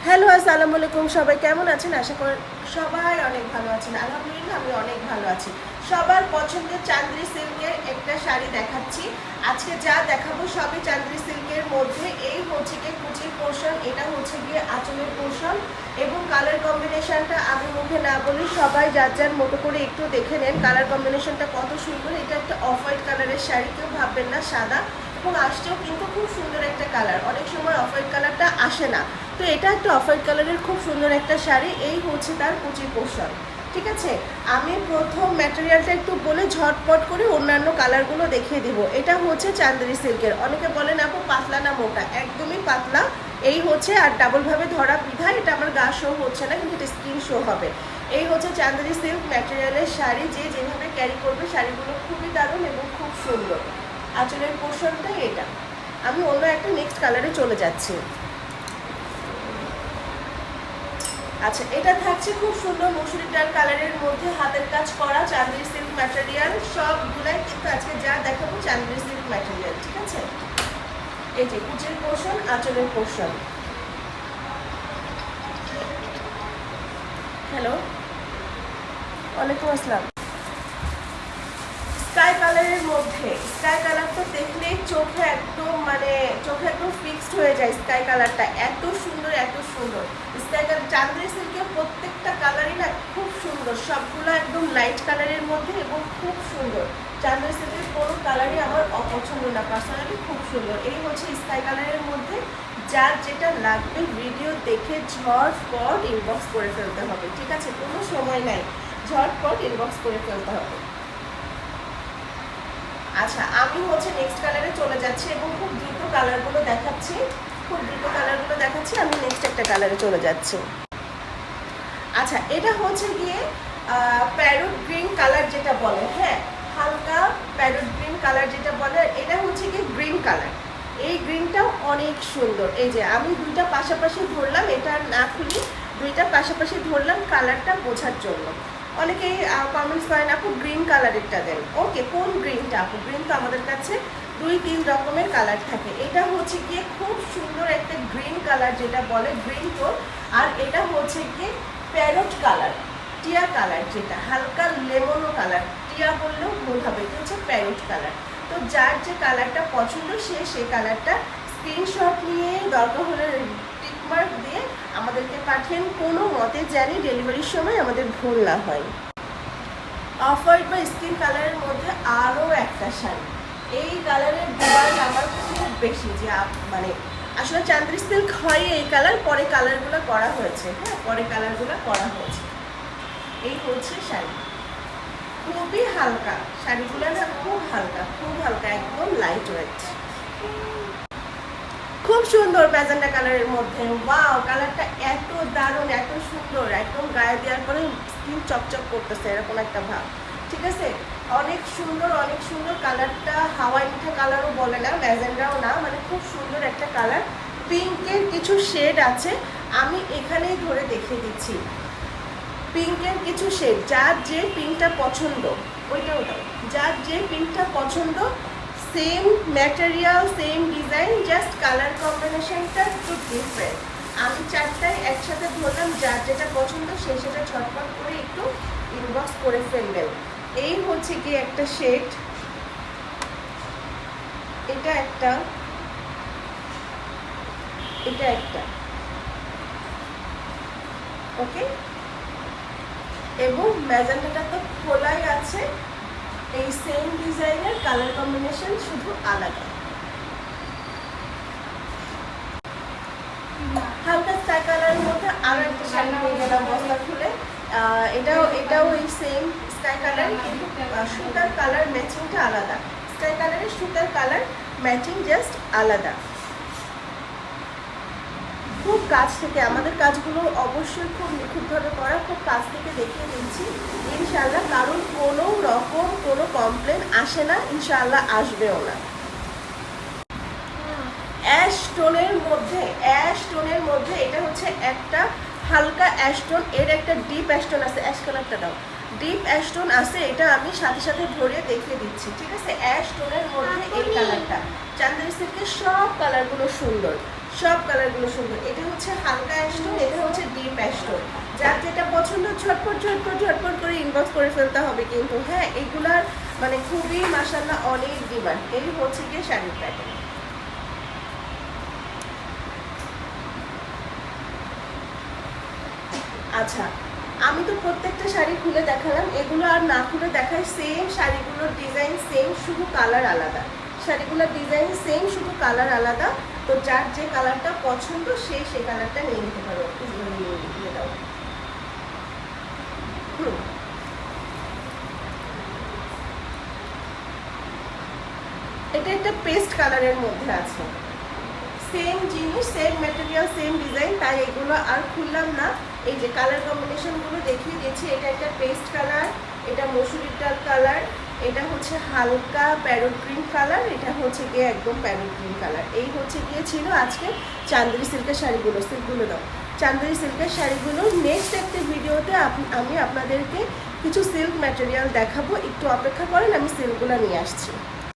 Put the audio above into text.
Hello, আসসালামু আলাইকুম। সবাই কেমন আছেন? আশা করি সবাই অনেক ভালো আছেন। আলহামদুলিল্লাহ আমি অনেক ভালো আছি। সবার পছন্দের চান্দ্রি সিল্কের একটা শাড়ি দেখাচ্ছি। আজকে যা দেখাবো সবই চান্দ্রি সিল্কের মধ্যে। এই হচ্ছে গিয়ে কুচির পোর্শন, এটা হচ্ছে গিয়ে আঁচলের পোর্শন এবং কালার কম্বিনেশনটা আমি মুখে না বলি, সবাই যার যার মতো করে একটু দেখে নেন কালার কম্বিনেশনটা কত সুন্দর। এটা একটা অফ হোয়াইট কালারের শাড়ি, কেউ ভাববেন না সাদা, এবং আসছেও কিন্তু খুব সুন্দর একটা কালার। অনেক সময় অফ হোয়াইট কালারটা আসে না, তো এটা একটা অফ হোয়াইট কালারের খুব সুন্দর একটা শাড়ি। এই হচ্ছে তার কুচির পোর্শন, ঠিক আছে। আমি প্রথম ম্যাটেরিয়ালটা একটু বলে ঝটপট করে অন্যান্য কালারগুলো দেখিয়ে দিব। এটা হচ্ছে চান্দেরি সিল্কের। অনেকে বলেন আপু পাতলা না মোটা, একদমই পাতলা। এই হচ্ছে, আর ডাবলভাবে ধরা বিধায় এটা আমার গা শো হচ্ছে না, কিন্তু এটা স্কিন শো হবে। এই হচ্ছে চান্দেরি সিল্ক ম্যাটেরিয়ালের শাড়ি। যে যেভাবে ক্যারি করবে শাড়িগুলো খুবই দারুণ এবং খুব সুন্দর। আঁচলের পোর্শনটাই এটা। আমি অন্য একটা নেক্সট কালারে চলে যাচ্ছি। আচ্ছা, এটা থাকছে খুব সুন্দর মসুরি ডাল কালারের মধ্যে হাতের কাজ করা চান্দেরি সিল্ক ম্যাটেরিয়াল। সবগুলাই কিন্তু আজকে যা দেখাবো চান্দেরি সিল্ক ম্যাটেরিয়াল, ঠিক আছে। এই যে কুচির পোর্শন, আঁচলের পোর্শন। হ্যালো, ওয়ালাইকুম আসসালাম। স্কাই কালারের মধ্যে, স্কাই কালার তো দেখলেই চোখে একদম চোখে একদম ফিক্সড হয়ে যায়। স্কাই কালারটা এত সুন্দর, এত সুন্দর। স্কাই কালার চান্দেরি সিল্কের প্রত্যেকটা কালারই না খুব সুন্দর, সবগুলো একদম লাইট কালারের মধ্যে এবং খুব সুন্দর। চান্দেরি সিল্কের কোনো কালারই আমার অপছন্দ না, পার্সোনালি খুব সুন্দর। এই হচ্ছে স্কাই কালারের মধ্যে। যার যেটা লাগবে ভিডিও দেখে ঝটপট ইনবক্স করে ফেলতে হবে, ঠিক আছে, কোনো সময় নাই, ঝটপট ইনবক্স করে ফেলতে হবে। আচ্ছা, আমি হচ্ছে নেক্সট কালারে চলে যাচ্ছি এবং খুব দ্রুত কালারগুলো দেখাচ্ছি। আমি নেক্সট একটা কালারে চলে যাচ্ছি। আচ্ছা, এটা হচ্ছে গিয়ে প্যারট গ্রিন কালার যেটা বলে, হ্যাঁ, হালকা প্যারট গ্রিন কালার যেটা বলে, এটা হচ্ছে গিয়ে গ্রিন কালার। এই গ্রিনটাও অনেক সুন্দর। এই যে আমি দুইটা পাশাপাশি ধরলাম, এটা না খুলি, দুইটা পাশাপাশি ধরলাম কালারটা বোঝার জন্য। অনেকেই কমেন্টস করেন আপু গ্রিন কালারেরটা দেন। ওকে, কোন গ্রিনটা আপু? গ্রিন তো আমাদের কাছে 2-3 রকমের কালার থাকে। এটা হচ্ছে গিয়ে খুব সুন্দর একটা গ্রিন কালার যেটা বলে গ্রিন টোন। আর এটা হচ্ছে গিয়ে প্যারট কালার, টিয়া কালার, যেটা হালকা লেমনও কালার, টিয়া বললেও ভুল হবে, এটা হচ্ছে প্যারট কালার। তো যার যে কালারটা পছন্দ সে কালারটা স্ক্রিনশট নিয়ে দরকার হলে টিকমার্ক দিয়ে আমাদেরকে পাঠিয়ে কোনো মতে জানি ডেলিভারির সময় আমাদের ভুল না হয়। অফ হোয়াইট বা স্কিন কালারের মধ্যে আরও একটা শাড়ি। এই কালারের ডিমান্ড আমার খুব বেশি, যে আসলে চান্দেরি সিল্ক হয় এই কালার, পরে কালারগুলো করা হয়েছে, হ্যাঁ, পরে কালারগুলো করা হয়েছে। এই হচ্ছে শাড়ি, খুবই হালকা শাড়িগুলো না, খুব হালকা, খুব হালকা, একদম লাইট ওয়েট, খুব সুন্দর ম্যাজেন্ডা কালারের মধ্যে। ওয়াও, কালারটা এত দারুণ, এত সুন্দর, একদম গায়ে দেওয়ার পরে স্কিন চকচক করতেছে এরকম একটা ভাব, ঠিক আছে। অনেক সুন্দর, অনেক সুন্দর কালারটা। হাওয়াই মিঠা কালারও বলে না, ম্যাজেন্ডাও না, খুব সুন্দর একটা কালার। পিঙ্কের কিছু শেড আছে, আমি এখানেই ধরে দেখিয়ে দিচ্ছি। পিঙ্কের কিছু শেড, যার যে পিঙ্কটা পছন্দ ওইটাও দাও, যার যে পিঙ্কটা পছন্দ, same material, same design, just colour কম্বিনেশনটা একটু ডিফারেন্ট। আমি চারটায় একসাথে ধরলাম, যার যেটা পছন্দ সে সেটা ঝটপট করে একটু ইনবক্স করে ফেলবেন। এই হচ্ছে কি একটা শেড, এটা একটা, এটা একটা, ওকে। এবং ম্যাজেন্টাটা তো খোলাই আছে, এই সেম ডিজাইনের কালার কম্বিনেশন শুধু আলাদা। হালকা স্কাই কালারের মধ্যে আরো একটা শাড়ি পেয়ে গেলাম বস্তা খুলে। এটাও এই সেম স্কাই কালার, কিন্তু সুতার কালার ম্যাচিংটা আলাদা। স্কাই কালারের সুতার কালার ম্যাচিং জাস্ট আলাদা। খুব কাছ থেকে, আমাদের কাজগুলো অবশ্যই খুব নিখুঁতভাবে করা, খুব কাছ থেকে দেখিয়ে দিচ্ছি ইনশাআল্লাহ। কারণ কোনো রকম কোনো কমপ্লেন আসে না, ইনশাআল্লাহ আসবেও না। অ্যাশ টোনের মধ্যে এটা হচ্ছে একটা হালকা অ্যাশ টোন, এর একটা ডিপ অ্যাশ টোন আছে, অ্যাশ কালারটা দাও, ডিপ অ্যাশ টোন আছে, এটা আমি সাথে সাথে ধরিয়ে দেখিয়ে দিচ্ছি, ঠিক আছে। অ্যাশ টোনের মধ্যে এই কালারটা, চান্দেরি সিল্কের সব কালারগুলো সুন্দর, সব কালারগুলো সুন্দর। এটা হচ্ছে হালকা অ্যাশটোন, এটা হচ্ছে ডিপ অ্যাশটোন। যার যেটা পছন্দ ঝটপট ঝটপট ঝটপট করে ইনবক্স করে ফেলতে হবে কিন্তু, হ্যাঁ এগুলার মানে খুবই মাশাআল্লাহ অনেক ডিমান্ড। এই হচ্ছে গিয়ে শাড়ির প্যাটার্ন। আচ্ছা, আমি তো প্রত্যেকটা শাড়ি খুলে দেখালাম, এগুলো আর না খুলে দেখাই। সেম শাড়িগুলোর ডিজাইন সেম, শুধু কালার আলাদা। শাড়িগুলোর ডিজাইন সেম, শুধু কালার আলাদা। তো যার যে কালারটা পছন্দ সেই কালারটা নিয়ে নিতে পারো। দিয়ে দাও। এটা একটা পেস্ট কালারের মধ্যে আছে, সেম জিনিস, সেম ম্যাটেরিয়াল, সেম ডিজাইন, তাই এগুলো আর খুললাম না। এই যে কালার কম্বিনেশনগুলো দেখিয়ে দিচ্ছি। এটা একটা পেস্ট কালার, এটা মসুরির ডাল কালার, এটা হচ্ছে হালকা প্যারোট গ্রিন কালার, এটা হচ্ছে গিয়ে একদম প্যারোট গ্রিন কালার। এই হচ্ছে গিয়ে ছিল আজকে চান্দেরি সিল্কের শাড়িগুলো। সিল্কগুলো দাও। চান্দেরি সিল্কের শাড়িগুলো নেক্সট একটা ভিডিওতে আমি আপনাদেরকে কিছু সিল্ক ম্যাটেরিয়াল দেখাবো, একটু অপেক্ষা করেন, আমি সিল্কগুলো নিয়ে আসছি।